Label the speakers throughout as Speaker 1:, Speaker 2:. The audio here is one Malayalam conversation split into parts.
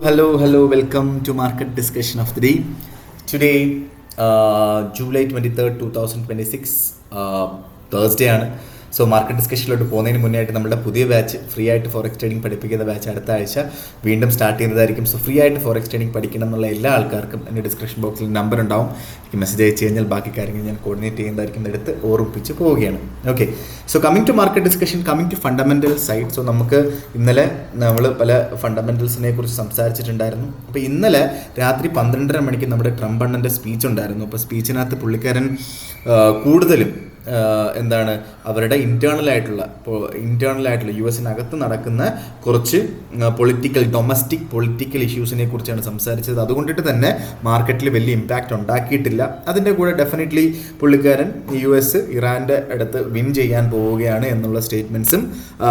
Speaker 1: Hello, welcome to market discussion of the day. Today, July 23rd, 2026, Thursday ആണ്. സോ മാർക്കറ്റ് ഡിസ്കഷനിലോട്ട് പോകുന്നതിന് മുന്നേ ആയിട്ട് നമ്മുടെ പുതിയ ബാച്ച് ഫ്രീ ആയിട്ട് ഫോറക്സ് ട്രേഡിംഗ് പഠിപ്പിക്കുന്ന ബാച്ച് അടുത്ത ആഴ്ച വീണ്ടും സ്റ്റാർട്ട് ചെയ്യുന്നതായിരിക്കും. സോ ഫ്രീ ആയിട്ട് ഫോറക്സ് ട്രേഡിംഗ് പഠിക്കണം എന്നുള്ള എല്ലാ ആൾക്കാർക്കും എൻ്റെ ഡിസ്ക്രിപ്ഷൻ ബോക്സിൽ നമ്പർ ഉണ്ടാവും. എനിക്ക് മെസ്സേജ് അയച്ചു കഴിഞ്ഞാൽ ബാക്കി കാര്യങ്ങൾ ഞാൻ കോർഡിനേറ്റ് ചെയ്യുന്നതായിരിക്കും, എടുത്ത് ഓർമ്മിപ്പിച്ച് പോവുകയാണ്. Okay, so coming to market discussion, coming to fundamental side. സോ നമുക്ക് ഇന്നലെ നമ്മൾ പല ഫണ്ടമെൻ്റൽസിനെ കുറിച്ച് സംസാരിച്ചിട്ടുണ്ടായിരുന്നു. അപ്പോൾ ഇന്നലെ രാത്രി 12:30 മണിക്ക് നമ്മുടെ ട്രംപ് അണ്ണൻ്റെ സ്പീച്ച് ഉണ്ടായിരുന്നു. അപ്പോൾ സ്പീച്ചിനകത്ത് പുള്ളിക്കാരൻ കൂടുതലും എന്താണ് അവരുടെ ഇൻറ്റേർണൽ ആയിട്ടുള്ള യു എസിനകത്ത് നടക്കുന്ന കുറച്ച് ഡൊമസ്റ്റിക് പൊളിറ്റിക്കൽ ഇഷ്യൂസിനെ കുറിച്ചാണ് സംസാരിച്ചത്. അതുകൊണ്ടിട്ട് തന്നെ മാർക്കറ്റിൽ വലിയ ഇമ്പാക്റ്റ് ഉണ്ടാക്കിയിട്ടില്ല. അതിൻ്റെ കൂടെ ഡെഫിനറ്റ്ലി പുള്ളിക്കാരൻ യു എസ് ഇറാൻ്റെ അടുത്ത് വിൻ ചെയ്യാൻ പോവുകയാണ് എന്നുള്ള സ്റ്റേറ്റ്മെൻറ്റ്സും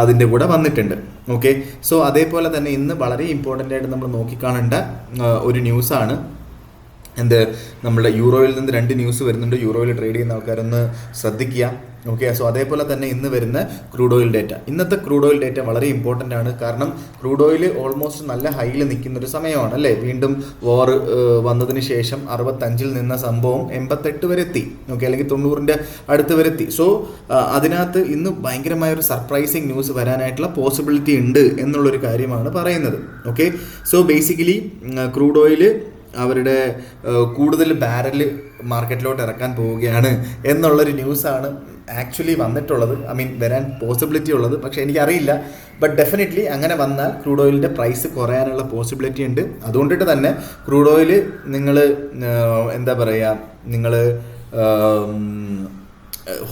Speaker 1: അതിൻ്റെ കൂടെ വന്നിട്ടുണ്ട്. ഓക്കെ, സോ അതേപോലെ തന്നെ ഇന്ന് വളരെ ഇമ്പോർട്ടൻ്റ് ആയിട്ട് നമ്മൾ നോക്കിക്കാണേണ്ട ഒരു ന്യൂസാണ് നമ്മുടെ യൂറോയിൽ നിന്ന് 2 ന്യൂസ് വരുന്നുണ്ട്. യൂറോയിൽ ട്രേഡ് ചെയ്യുന്ന ആൾക്കാരൊന്ന് ശ്രദ്ധിക്കുക. ഓക്കെ, സോ അതേപോലെ തന്നെ ഇന്ന് വരുന്ന ക്രൂഡ് ഓയിൽ ഡേറ്റ. ഇന്നത്തെ ക്രൂഡ് ഓയിൽ ഡേറ്റ വളരെ ഇമ്പോർട്ടൻ്റ് ആണ്. കാരണം ക്രൂഡ് ഓയിൽ ഓൾമോസ്റ്റ് നല്ല ഹൈയിൽ നിൽക്കുന്നൊരു സമയമാണ് അല്ലേ. വീണ്ടും വാർ വന്നതിന് ശേഷം 65 നിന്ന സംഭവം 88 വരെ എത്തി. ഓക്കെ, അല്ലെങ്കിൽ 90ൻ്റെ അടുത്ത് വരെ എത്തി. സോ അതിനകത്ത് ഇന്ന് ഭയങ്കരമായൊരു സർപ്രൈസിങ് ന്യൂസ് വരാനായിട്ടുള്ള പോസിബിലിറ്റി ഉണ്ട് എന്നുള്ളൊരു കാര്യമാണ് പറയുന്നത്. Okay, so basically crude oil അവരുടെ കൂടുതൽ ബാരൽ മാർക്കറ്റിലോട്ട് ഇറക്കാൻ പോവുകയാണ് എന്നുള്ളൊരു ന്യൂസാണ് ആക്ച്വലി വന്നിട്ടുള്ളത്. വരാൻ പോസിബിലിറ്റി ഉള്ളത്. പക്ഷേ എനിക്കറിയില്ല, ബട്ട് ഡെഫിനറ്റ്ലി അങ്ങനെ വന്നാൽ ക്രൂഡ് ഓയിലിൻ്റെ പ്രൈസ് കുറയാനുള്ള പോസിബിലിറ്റി ഉണ്ട്. അതുകൊണ്ടിട്ട് തന്നെ ക്രൂഡ് ഓയിൽ നിങ്ങൾ നിങ്ങൾ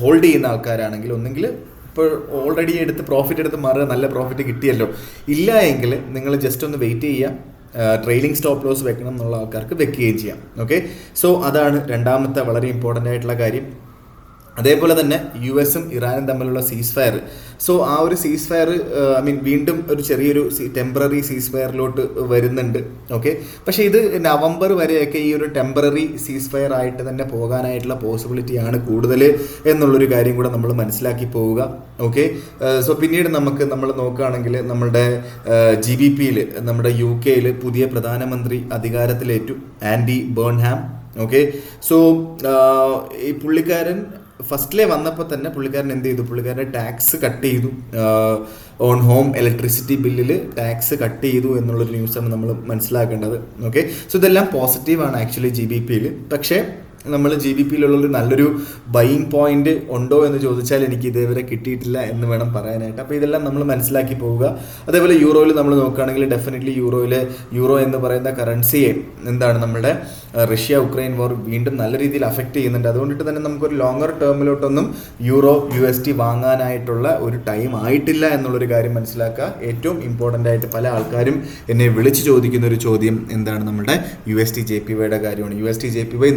Speaker 1: ഹോൾഡ് ചെയ്യുന്ന ആൾക്കാരാണെങ്കിൽ ഒന്നെങ്കിൽ ഇപ്പോൾ ഓൾറെഡി പ്രോഫിറ്റ് എടുത്ത് മാറുക, നല്ല പ്രോഫിറ്റ് കിട്ടിയല്ലോ. ഇല്ല എങ്കിൽ നിങ്ങൾ ജസ്റ്റ് ഒന്ന് വെയിറ്റ് ചെയ്യുക. ട്രെയിലിംഗ് സ്റ്റോപ്പ് ലോസ് വെക്കണം എന്നുള്ള ആൾക്കാർക്ക് വെക്കുകയും ചെയ്യാം. ഓക്കെ, സോ അതാണ് രണ്ടാമത്തെ വളരെ ഇമ്പോർട്ടൻ്റ് ആയിട്ടുള്ള കാര്യം. അതേപോലെ തന്നെ യു എസും ഇറാനും തമ്മിലുള്ള സീസ് ഫയർ. സോ ആ ഒരു സീസ് ഫയർ വീണ്ടും ഒരു ചെറിയൊരു ടെമ്പററി സീസ് ഫയറിലോട്ട് വരുന്നുണ്ട്. ഓക്കെ, പക്ഷേ ഇത് നവംബർ വരെയൊക്കെ ഈ ഒരു ടെമ്പററി സീസ് ഫയർ ആയിട്ട് തന്നെ പോകാനായിട്ടുള്ള പോസിബിലിറ്റിയാണ് കൂടുതൽ എന്നുള്ളൊരു കാര്യം കൂടെ നമ്മൾ മനസ്സിലാക്കി പോവുക. ഓക്കെ, സോ പിന്നീട് നമ്മൾ നോക്കുകയാണെങ്കിൽ നമ്മുടെ GBPയിൽ നമ്മുടെ UK പുതിയ പ്രധാനമന്ത്രി അധികാരത്തിലേറ്റു, ആൻഡി ബേൺഹാം. ഓക്കെ, സോ ഈ പുള്ളിക്കാരൻ ഫസ്റ്റിലെ വന്നപ്പോൾ തന്നെ പുള്ളിക്കാരൻ എന്ത് ചെയ്തു, പുള്ളിക്കാരൻ്റെ ടാക്സ് കട്ട് ചെയ്തു. ഓൺ ഹോം ഇലക്ട്രിസിറ്റി ബില്ലിൽ ടാക്സ് കട്ട് ചെയ്തു എന്നുള്ളൊരു ന്യൂസാണ് നമ്മൾ മനസ്സിലാക്കേണ്ടത്. ഓക്കെ, സോ ഇതെല്ലാം പോസിറ്റീവാണ് ആക്ച്വലി GBPയിൽ. പക്ഷേ നമ്മൾ GBPയിലുള്ളൊരു നല്ലൊരു ബൈയിങ് പോയിന്റ് ഉണ്ടോ എന്ന് ചോദിച്ചാൽ എനിക്ക് ഇതേവരെ കിട്ടിയിട്ടില്ല എന്ന് വേണം പറയാനായിട്ട്. അപ്പോൾ ഇതെല്ലാം നമ്മൾ മനസ്സിലാക്കി പോവുക. അതേപോലെ യൂറോയിൽ നമ്മൾ നോക്കുകയാണെങ്കിൽ ഡെഫിനറ്റ്ലി യൂറോ എന്ന് പറയുന്ന കറൻസിയെ നമ്മുടെ റഷ്യ ഉക്രൈൻ വാർ വീണ്ടും നല്ല രീതിയിൽ അഫക്റ്റ് ചെയ്യുന്നുണ്ട്. അതുകൊണ്ടിട്ട് തന്നെ നമുക്കൊരു ലോങ്ങർ ടേമിലോട്ടൊന്നും യൂറോ USD വാങ്ങാനായിട്ടുള്ള ഒരു ടൈം ആയിട്ടില്ല എന്നുള്ളൊരു കാര്യം മനസ്സിലാക്കുക. ഏറ്റവും ഇമ്പോർട്ടൻ്റ് ആയിട്ട് പല ആൾക്കാരും എന്നെ വിളിച്ച് ചോദിക്കുന്ന ഒരു ചോദ്യം നമ്മുടെ USD JPYയുടെ കാര്യമാണ്. USD JPY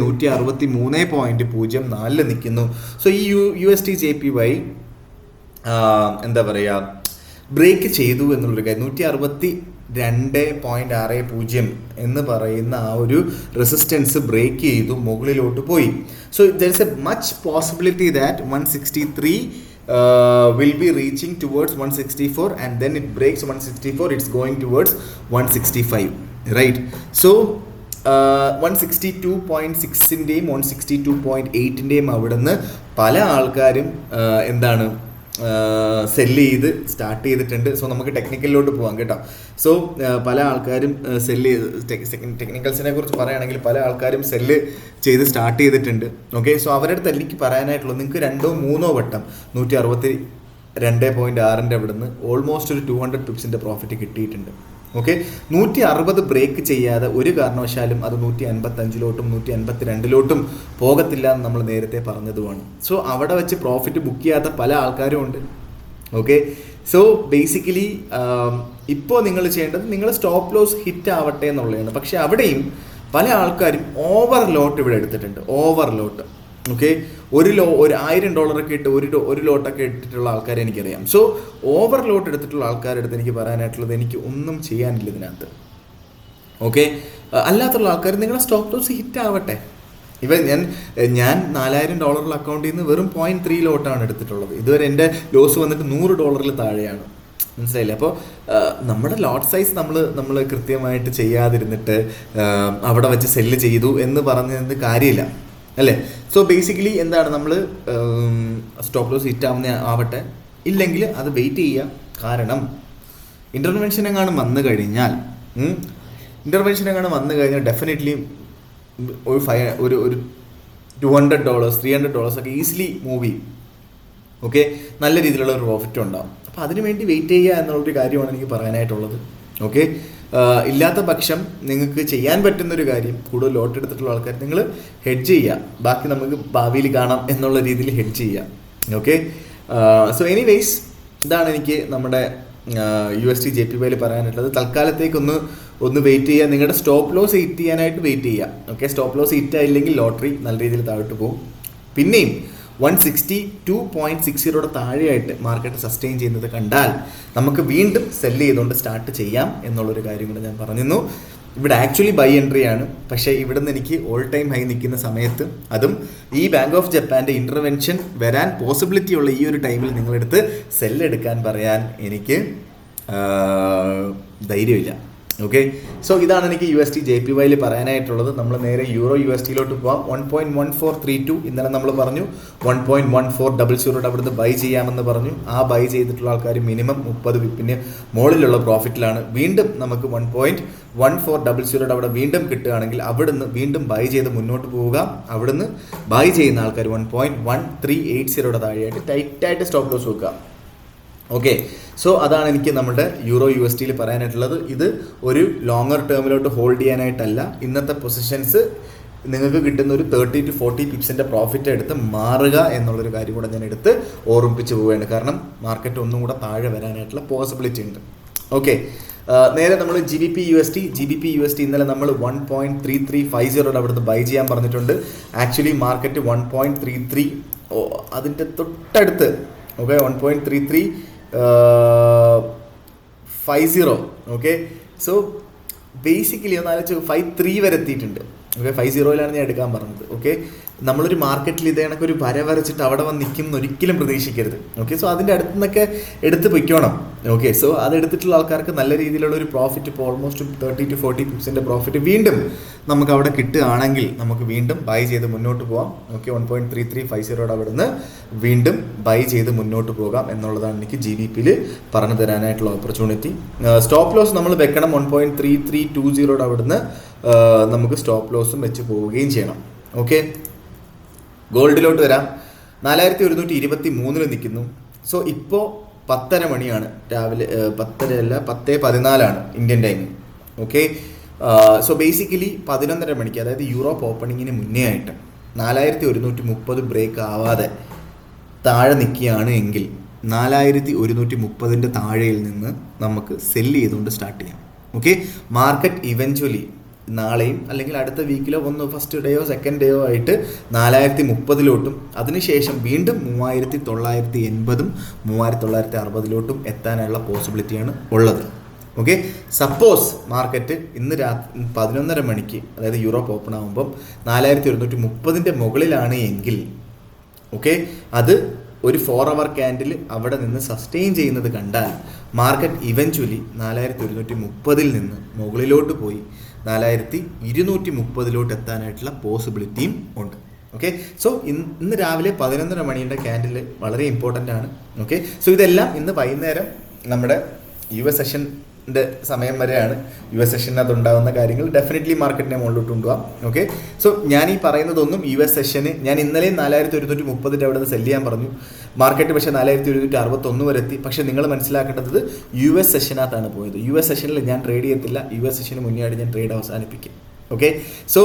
Speaker 1: 163.04 നിൽക്കുന്നു. സോ ഈ USD JPY ബ്രേക്ക് ചെയ്തു എന്നുള്ളൊരു കാര്യം. 162.60 എന്ന് പറയുന്ന ആ ഒരു റെസിസ്റ്റൻസ് ബ്രേക്ക് ചെയ്തു, മുകളിലോട്ട് പോയി. So there is A much possibility that 163 will be reaching towards 164 and then it breaks 164, it's going towards 165, right? So 162.6ൻ്റെയും 162.8ൻ്റെയും അവിടെ നിന്ന് പല ആൾക്കാരും സെല്ല് ചെയ്ത് സ്റ്റാർട്ട് ചെയ്തിട്ടുണ്ട്. സോ നമുക്ക് ടെക്നിക്കലിലോട്ട് പോകാം കേട്ടോ. സോ പല ആൾക്കാരും ടെക്നിക്കൽസിനെ കുറിച്ച് പറയുകയാണെങ്കിൽ പല ആൾക്കാരും സെല്ല് ചെയ്ത് സ്റ്റാർട്ട് ചെയ്തിട്ടുണ്ട്. ഓക്കെ, സോ അവരുടെ അടുത്ത് എനിക്ക് പറയാനായിട്ടുള്ളൂ, നിങ്ങൾക്ക് 2-3 വട്ടം 162.6 അവിടെ നിന്ന് ഓൾമോസ്റ്റ് ഒരു 200 പിപ്സിൻ്റെ പ്രോഫിറ്റ് കിട്ടിയിട്ടുണ്ട്. ഓക്കെ, 160 ബ്രേക്ക് ചെയ്യാതെ ഒരു കാരണവശാലും അത് 155 152 പോകത്തില്ല എന്ന് നമ്മൾ നേരത്തെ പറഞ്ഞതുമാണ്. സോ അവിടെ വെച്ച് പ്രോഫിറ്റ് ബുക്ക് ചെയ്യാത്ത പല ആൾക്കാരും ഉണ്ട്. ഓക്കെ, സോ ബേസിക്കലി ഇപ്പോൾ നിങ്ങൾ ചെയ്യേണ്ടത് നിങ്ങൾ സ്റ്റോപ്പ് ലോസ് ഹിറ്റ് ആവട്ടെ എന്നുള്ളതാണ്. പക്ഷേ അവിടെയും പല ആൾക്കാരും ഓവർലോട്ട് ഇവിടെ എടുത്തിട്ടുണ്ട്. ഓവർലോട്ട് ഓക്കെ, $1,000 ഇട്ട് ഒരു ലോട്ടൊക്കെ ഇട്ടിട്ടുള്ള ആൾക്കാരെ എനിക്കറിയാം. സോ ഓവർലോട്ട് എടുത്തിട്ടുള്ള ആൾക്കാരുടെ അടുത്ത് എനിക്ക് പറയാനായിട്ടുള്ളത്, എനിക്ക് ഒന്നും ചെയ്യാനില്ല ഇതിനകത്ത്. ഓക്കെ, അല്ലാത്തുള്ള ആൾക്കാർ നിങ്ങളുടെ സ്റ്റോപ്പ് ലോസ് ഹിറ്റ് ആവട്ടെ. ഞാൻ $4,000 അക്കൗണ്ടിൽ നിന്ന് വെറും 0.3 ലോട്ടാണ് എടുത്തിട്ടുള്ളത്. ഇതുവരെ എൻ്റെ ലോസ് വന്നിട്ട് $100 താഴെയാണ്. മനസ്സിലായില്ലേ? അപ്പോൾ നമ്മുടെ ലോട്ട് സൈസ് നമ്മൾ കൃത്യമായിട്ട് ചെയ്യാതിരുന്നിട്ട് അവിടെ വെച്ച് സെല്ല് ചെയ്തു എന്ന് പറഞ്ഞത് കാര്യമില്ല അല്ലേ? സോ ബേസിക്കലി എന്താണ്, നമ്മൾ സ്റ്റോപ്പ് ലോസ് ഹിറ്റ് ആവട്ടെ, ഇല്ലെങ്കിൽ അത് വെയിറ്റ് ചെയ്യുക. കാരണം ഇൻ്റർവെൻഷൻ എങ്ങാനും വന്നു കഴിഞ്ഞാൽ ഡെഫിനറ്റ്ലി ഒരു $200 $300 ഒക്കെ ഈസിലി മൂവ് ചെയ്യും. ഓക്കെ, നല്ല രീതിയിലുള്ള ഒരു പ്രോഫിറ്റും ഉണ്ടാവും. അപ്പോൾ അതിന് വേണ്ടി വെയിറ്റ് ചെയ്യുക എന്നുള്ളൊരു കാര്യമാണ് എനിക്ക് പറയാനായിട്ടുള്ളത്. ഓക്കെ, ഇല്ലാത്ത പക്ഷം നിങ്ങൾക്ക് ചെയ്യാൻ പറ്റുന്നൊരു കാര്യം, കൂടുതൽ ലോട്ട് എടുത്തിട്ടുള്ള ആൾക്കാർ നിങ്ങൾ ഹെഡ്ജ് ചെയ്യുക. ബാക്കി നമുക്ക് ഭാവിയിൽ കാണാം എന്നുള്ള രീതിയിൽ ഹെഡ്ജ് ചെയ്യുക. ഓക്കെ, സോ എനിവേയ്സ് ഇതാണ് എനിക്ക് നമ്മുടെ USD JPY പറയാനുള്ളത്. തൽക്കാലത്തേക്കൊന്ന് വെയിറ്റ് ചെയ്യുക. നിങ്ങളുടെ സ്റ്റോപ്പ് ലോസ് ഹിറ്റ് ചെയ്യാനായിട്ട് വെയിറ്റ് ചെയ്യുക. ഓക്കെ, സ്റ്റോപ്പ് ലോസ് ഹിറ്റ് ആയില്ലെങ്കിൽ ലോട്ടറി നല്ല രീതിയിൽ താഴോട്ട് പോകും. പിന്നെയും 162.60 താഴെയായിട്ട് മാർക്കറ്റ് സസ്റ്റെയിൻ ചെയ്യുന്നത് കണ്ടാൽ നമുക്ക് വീണ്ടും സെല്ല് ചെയ്തുകൊണ്ട് സ്റ്റാർട്ട് ചെയ്യാം എന്നുള്ളൊരു കാര്യം കൂടെ ഞാൻ പറഞ്ഞിരുന്നു. ഇവിടെ ആക്ച്വലി ബൈ എൻട്രി ആണ്, പക്ഷേ ഇവിടെ നിന്ന് എനിക്ക് ഓൾ ടൈം ഹൈ നിൽക്കുന്ന സമയത്ത്, അതും ഈ ബാങ്ക് ഓഫ് ജപ്പാൻ്റെ ഇൻ്റർവെൻഷൻ വരാൻ പോസിബിലിറ്റി ഉള്ള ഈ ഒരു ടൈമിൽ നിങ്ങളെടുത്ത് സെല്ല് എടുക്കാൻ പറയാൻ എനിക്ക് ധൈര്യമില്ല. ഓക്കെ, സോ ഇതാണ് എനിക്ക് USD JPY പറയാനായിട്ടുള്ളത്. നമ്മൾ നേരെ യൂറോ USDയിലോട്ട് പോകാം. 1.1432 ഇന്നലെ നമ്മൾ പറഞ്ഞു. 1.1400 അവിടുന്ന് ബൈ ചെയ്യാമെന്ന് പറഞ്ഞു. ആ ബൈ ചെയ്തിട്ടുള്ള ആൾക്കാർ മിനിമം 30 പിപ്പിന് മുകളിലുള്ള പ്രോഫിറ്റിലാണ്. വീണ്ടും നമുക്ക് 1.1400 അവിടെ വീണ്ടും കിട്ടുകയാണെങ്കിൽ അവിടുന്ന് വീണ്ടും ബൈ ചെയ്ത് മുന്നോട്ട് പോവുക. അവിടുന്ന് ബൈ ചെയ്യുന്ന ആൾക്കാർ 1.1380 താഴെയായിട്ട് ടൈറ്റായിട്ട് സ്റ്റോപ്പ് ലോസ് വെക്കുക. ഓക്കെ, സോ അതാണ് എനിക്ക് നമ്മുടെ യൂറോ USDയിൽ പറയാനായിട്ടുള്ളത്. ഇത് ഒരു ലോങ്ങർ ടേമിലോട്ട് ഹോൾഡ് ചെയ്യാനായിട്ടല്ല. ഇന്നത്തെ പൊസിഷൻസ് നിങ്ങൾക്ക് കിട്ടുന്ന ഒരു 30 to 40 പിപ്സിൻ്റെ പ്രോഫിറ്റ് എടുത്ത് മാറുക എന്നുള്ളൊരു കാര്യം കൂടെ ഞാൻ എടുത്ത് ഓർമ്മിപ്പിച്ച് പോവുകയാണ്. കാരണം മാർക്കറ്റ് ഒന്നും കൂടെ താഴെ വരാനായിട്ടുള്ള പോസിബിലിറ്റി ഉണ്ട്. ഓക്കെ, നേരെ നമ്മൾ GBP USD ഇന്നലെ നമ്മൾ 1.3350 അവിടുന്ന് ബൈ ചെയ്യാൻ പറഞ്ഞിട്ടുണ്ട്. ആക്ച്വലി മാർക്കറ്റ് 1.33 അതിൻ്റെ തൊട്ടടുത്ത്. ഓക്കെ, 1.3350. ഓക്കെ, സോ ബേസിക്കലി ഒന്ന് ആലോചിച്ച് 53 വരെ എത്തിയിട്ടുണ്ട്. ഓക്കെ, 50 ഞാൻ എടുക്കാൻ പറഞ്ഞത്. ഓക്കെ, നമ്മളൊരു മാർക്കറ്റിൽ ഇതേ കണക്കൊരു വര വരച്ചിട്ട് അവിടെ വന്ന് നിൽക്കും ഒരിക്കലും പ്രതീക്ഷിക്കരുത്. ഓക്കെ, സോ അതിൻ്റെ അടുത്ത് നിന്നൊക്കെ എടുത്ത് പൊയ്ക്കോണം. ഓക്കെ, സോ അത് എടുത്തിട്ടുള്ള ആൾക്കാർക്ക് നല്ല രീതിയിലുള്ള ഒരു പ്രോഫിറ്റ്, ഇപ്പോൾ ഓൾമോസ്റ്റ് 30 to 40 പിപ്സിൻ്റെ പ്രോഫിറ്റ് വീണ്ടും നമുക്ക് അവിടെ കിട്ടുകയാണെങ്കിൽ നമുക്ക് വീണ്ടും ബൈ ചെയ്ത് മുന്നോട്ട് പോകാം. ഓക്കെ, 1.3350 അവിടുന്ന് വീണ്ടും ബൈ ചെയ്ത് മുന്നോട്ട് പോകാം എന്നുള്ളതാണ് എനിക്ക് GBPയിൽ പറഞ്ഞു തരാനായിട്ടുള്ള ഓപ്പർച്യൂണിറ്റി. സ്റ്റോപ്പ് ലോസ് നമ്മൾ വെക്കണം 1.3320 അവിടുന്ന് നമുക്ക് സ്റ്റോപ്പ് ലോസും വെച്ച് പോവുകയും ചെയ്യണം. ഓക്കെ, ഗോൾഡിലോട്ട് വരാം. 4123 നിൽക്കുന്നു. സോ ഇപ്പോൾ 10:30 മണിയാണ് രാവിലെ. 10:14 Indian time. Okay, so basically 11:30 മണിക്ക്, അതായത് യൂറോപ്പ് ഓപ്പണിങ്ങിന് മുന്നേ ആയിട്ട് 4130 ബ്രേക്ക് ആവാതെ താഴെ നിൽക്കുകയാണ് എങ്കിൽ 4130 താഴെയിൽ നിന്ന് നമുക്ക് സെല്ല് ചെയ്തുകൊണ്ട് സ്റ്റാർട്ട് ചെയ്യാം. ഓക്കെ, മാർക്കറ്റ് ഇവൻച്വലി നാളെയും അല്ലെങ്കിൽ അടുത്ത വീക്കിലോ ഫസ്റ്റ് ഡേയോ സെക്കൻഡ് ഡേയോ ആയിട്ട് 4030 അതിനുശേഷം വീണ്ടും 3980 3960 എത്താനുള്ള പോസിബിലിറ്റിയാണ് ഉള്ളത്. ഓക്കെ, സപ്പോസ് മാർക്കറ്റ് ഇന്ന് 11:30 മണിക്ക്, അതായത് യൂറോപ്പ് ഓപ്പൺ ആകുമ്പം 4130 മുകളിലാണ് എങ്കിൽ, ഓക്കെ, അത് ഒരു 4 hour ക്യാൻഡിൽ അവിടെ നിന്ന് സസ്റ്റെയിൻ ചെയ്യുന്നത് കണ്ടാൽ മാർക്കറ്റ് ഇവൻച്വലി 4130 നിന്ന് മുകളിലോട്ട് പോയി 4230 എത്താനായിട്ടുള്ള പോസിബിലിറ്റിയും ഉണ്ട്. ഓക്കെ, സോ ഇന്ന് രാവിലെ 11:30 മണിയുടെ ക്യാൻഡിൽ വളരെ ഇമ്പോർട്ടൻ്റ് ആണ്. ഓക്കെ, സോ ഇതെല്ലാം ഇന്ന് വൈകുന്നേരം നമ്മുടെ US സെഷൻ്റെ സമയം വരെയാണ്. US സെഷനകത്ത് ഉണ്ടാകുന്ന കാര്യങ്ങൾ ഡെഫിനറ്റ്ലി മാർക്കറ്റിനെ മുകളിലോട്ട് കൊണ്ടുപോകാം. ഓക്കെ, സോ ഞാൻ ഈ പറയുന്നതൊന്നും US സെഷന് ഞാൻ ഇന്നലെയും 4130 അവിടെ നിന്ന് സെല്ല് ചെയ്യാൻ പറഞ്ഞു. മാർക്കറ്റ് പക്ഷേ 4161 വരെ എത്തി. പക്ഷേ നിങ്ങൾ മനസ്സിലാക്കേണ്ടത് US സെഷനകത്താണ് പോയത്. US സെഷനിൽ ഞാൻ ട്രേഡ് ചെയ്യത്തില്ല. US സെഷന് മുന്നേ ആയിട്ട് ഞാൻ ട്രേഡ് അവസാനിപ്പിക്കും. ഓക്കെ, സോ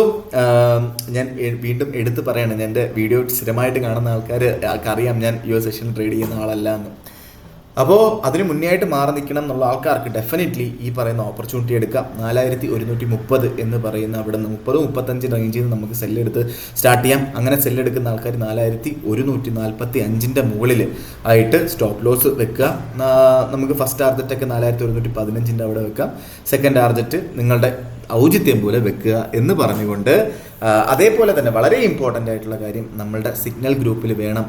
Speaker 1: ഞാൻ വീണ്ടും എടുത്ത് പറയണം, എൻ്റെ വീഡിയോ സ്ഥിരമായിട്ട് കാണുന്ന ആൾക്കാർക്കറിയാം ഞാൻ US സെഷനിൽ ട്രേഡ് ചെയ്യുന്ന ആളല്ല എന്ന്. അപ്പോൾ അതിന് മുന്നേ ആയിട്ട് മാറി നിൽക്കണം എന്നുള്ള ആൾക്കാർക്ക് ഡെഫിനറ്റ്ലി ഈ പറയുന്ന ഓപ്പർച്യൂണിറ്റി എടുക്കാം. 4130 എന്ന് പറയുന്ന അവിടെ നിന്ന് 30-35 റേഞ്ചിൽ നിന്ന് നമുക്ക് സെല്ലെടുത്ത് സ്റ്റാർട്ട് ചെയ്യാം. അങ്ങനെ സെല്ലെടുക്കുന്ന ആൾക്കാർ 4145 മുകളിൽ ആയിട്ട് സ്റ്റോപ്പ് ലോസ് വെക്കുക. നമുക്ക് ഫസ്റ്റ് ടാർഗറ്റൊക്കെ 4115 അവിടെ വെക്കാം. സെക്കൻഡ് ടാർഗറ്റ് നിങ്ങളുടെ ഔചിത്യം പോലെ വെക്കുക എന്ന് പറഞ്ഞുകൊണ്ട് അതേപോലെ തന്നെ വളരെ ഇമ്പോർട്ടൻ്റ് ആയിട്ടുള്ള കാര്യം, നമ്മളുടെ സിഗ്നൽ ഗ്രൂപ്പിൽ വേണം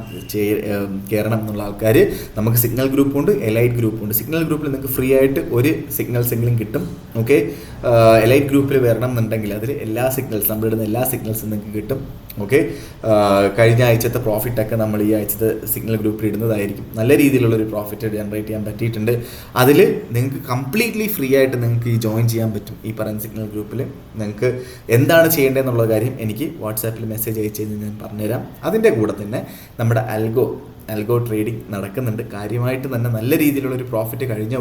Speaker 1: കയറണം എന്നുള്ള ആൾക്കാർ, നമുക്ക് സിഗ്നൽ ഗ്രൂപ്പുണ്ട്, എലൈറ്റ് ഗ്രൂപ്പുണ്ട്. സിഗ്നൽ ഗ്രൂപ്പിൽ നിങ്ങൾക്ക് ഫ്രീ ആയിട്ട് ഒരു സിഗ്നൽസെങ്കിലും കിട്ടും. ഓക്കെ, എലൈറ്റ് ഗ്രൂപ്പിൽ വരണം എന്നുണ്ടെങ്കിൽ അതിൽ എല്ലാ സിഗ്നൽസ്, നമ്മളിടുന്ന എല്ലാ സിഗ്നൽസും നിങ്ങൾക്ക് കിട്ടും. ഓക്കെ, കഴിഞ്ഞ ആഴ്ചത്തെ പ്രോഫിറ്റൊക്കെ നമ്മൾ ഈ ആഴ്ചത്തെ സിഗ്നൽ ഗ്രൂപ്പിൽ ഇടുന്നതായിരിക്കും. നല്ല രീതിയിലുള്ളൊരു പ്രോഫിറ്റ് ജനറേറ്റ് ചെയ്യാൻ പറ്റിയിട്ടുണ്ട്. അതിൽ നിങ്ങൾക്ക് കംപ്ലീറ്റ്ലി ഫ്രീ ആയിട്ട് നിങ്ങൾക്ക് ഈ ജോയിൻ ചെയ്യാൻ പറ്റും. ഈ പറയുന്ന സിഗ്നൽ ഗ്രൂപ്പിൽ നിങ്ങൾക്ക് എന്താണ് ചെയ്യേണ്ടതെന്നുള്ള കാര്യം എനിക്ക് വാട്സാപ്പിൽ മെസ്സേജ് അയച്ചു കഴിഞ്ഞാൽ ഞാൻ പറഞ്ഞുതരാം. അതിൻ്റെ കൂടെ തന്നെ നമ്മുടെ അൽഗോ ട്രേഡിംഗ് നടക്കുന്നുണ്ട്. കാര്യമായിട്ട് തന്നെ നല്ല രീതിയിലുള്ളൊരു പ്രോഫിറ്റ് കഴിഞ്ഞ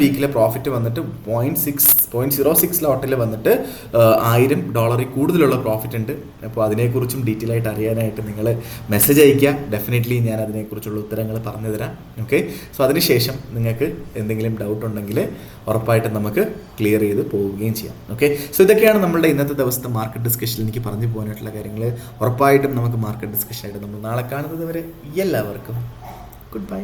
Speaker 1: വീക്കിലെ പ്രോഫിറ്റ് വന്നിട്ട് 0.06 ലോട്ടിൽ വന്നിട്ട് $1000 കൂടുതലുള്ള പ്രോഫിറ്റ് ഉണ്ട്. അപ്പോൾ അതിനെക്കുറിച്ചും ഡീറ്റെയിൽ ആയിട്ട് അറിയാനായിട്ട് നിങ്ങൾ മെസ്സേജ് അയയ്ക്കുക. ഡെഫിനറ്റ്ലി ഞാൻ അതിനെക്കുറിച്ചുള്ള ഉത്തരങ്ങൾ പറഞ്ഞു തരാം. ഓക്കെ, സോ അതിനുശേഷം നിങ്ങൾക്ക് എന്തെങ്കിലും ഡൗട്ട് ഉണ്ടെങ്കിൽ ഉറപ്പായിട്ടും നമുക്ക് ക്ലിയർ ചെയ്ത് പോവുകയും ചെയ്യാം. ഓക്കെ, സോ ഇതൊക്കെയാണ് നമ്മളുടെ ഇന്നത്തെ ദിവസത്തെ മാർക്കറ്റ് ഡിസ്കഷനിൽ എനിക്ക് പറഞ്ഞു പോകാനായിട്ടുള്ള കാര്യങ്ങൾ. ഉറപ്പായിട്ടും നമുക്ക് മാർക്കറ്റ് ഡിസ്കഷനായിട്ട് നമ്മൾ നാളെ കാണുന്നത് വരെ എല്ലാവർക്കും ഗുഡ് ബൈ.